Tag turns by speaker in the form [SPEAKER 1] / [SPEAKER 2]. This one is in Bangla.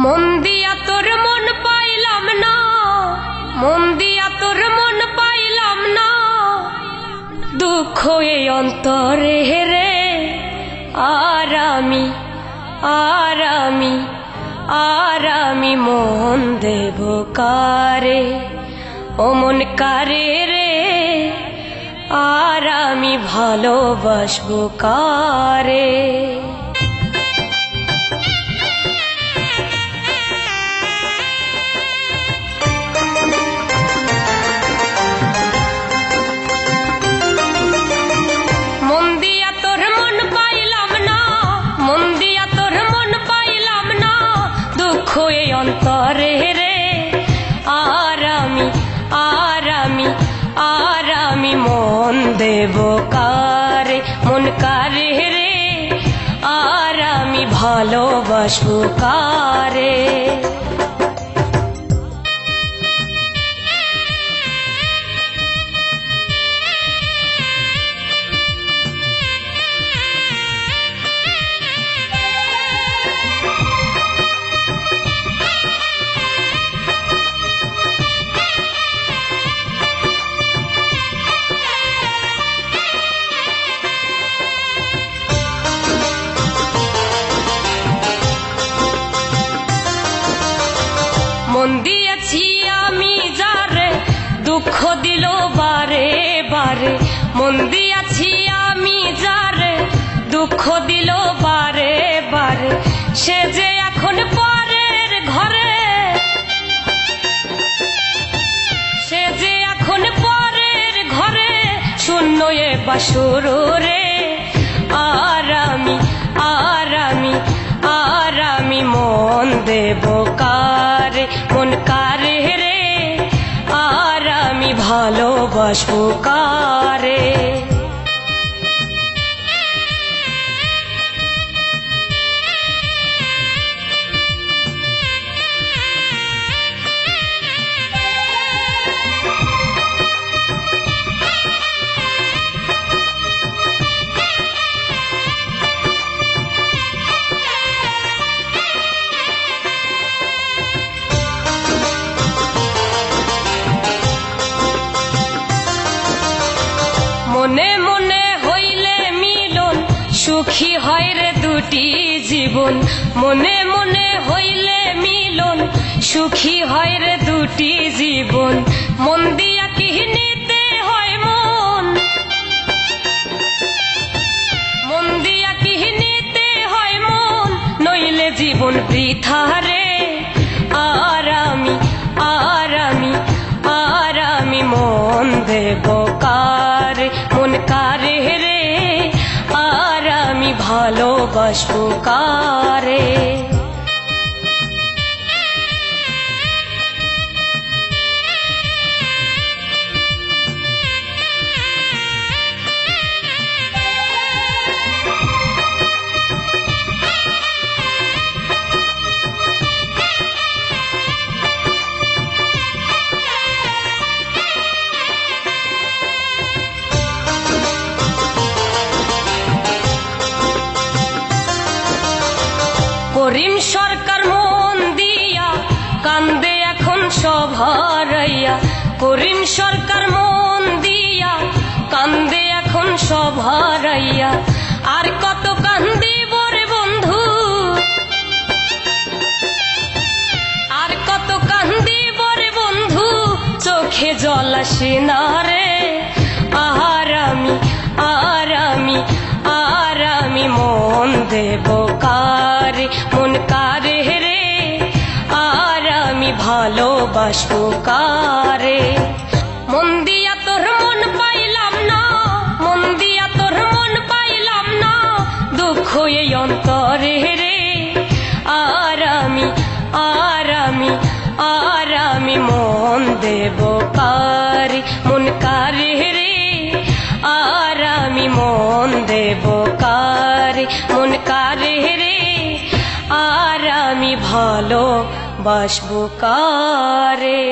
[SPEAKER 1] মন দিয়া তোর মন পাইলাম না, মন দিয়া তোর মন পাইলাম না, দুঃখ এই অন্তরে রে। আর আমি মন দেব কারে, ও মন কারে রে। আর আমি ভালোবাসবো কারে। অন্তরে রে আর আমি মন দেব কারে, মন কারে রে। আর আমি ভালোবাসবো কারে। মন দিয়েছি আমি যারে, দুঃখ দিল বারে বারে। মন দিয়েছি আমি যারে, দুঃখ দিল বারে বারে। সে যে এখন পরের ঘরে, সে যে এখন পরের ঘরে, শূন্য এ বাসর রে। আর আমি মন দেব কারে, মন কারে রে। আর আমি ভালোবাসবো কারে। মনে মনে হইলে মিলন, সুখী হয় রে দুটি জীবন। মনে মনে হইলে মিলন, সুখী হয় রে দুটি জীবন। মন দিয়া কি নিতে হয় মন, মন দিয়া কি নিতে হয় মন, নইলে জীবন বৃথা রে। আর আমি মন দেব কারে, মন কারে রে। আর আমি ভালোবাসবো কারে। করিম সরকার মন দিয়া কান্দে এখন সব হারাইয়া। করিম সরকার মন দিয়া কান্দে এখন সব হারাইয়া। আর কত কান্দিব রে বন্ধু, আর কত কান্দিব রে বন্ধু, চোখে জল আসে না রে। আর আমি মন দেব কারে, মন কারে রে। আর আমি ভালোবাসবো কারে। মন দিয়া তোর মন পাইলাম না, মন দিয়া তোর মন পাইলাম না, দুঃখ এই অন্তরে রে। আর আমি মন দেব কারে, মন কারে রে। আর আমি মন দেব কারে, মন কারে রে। আর আমি ভালোবাসবো কারে।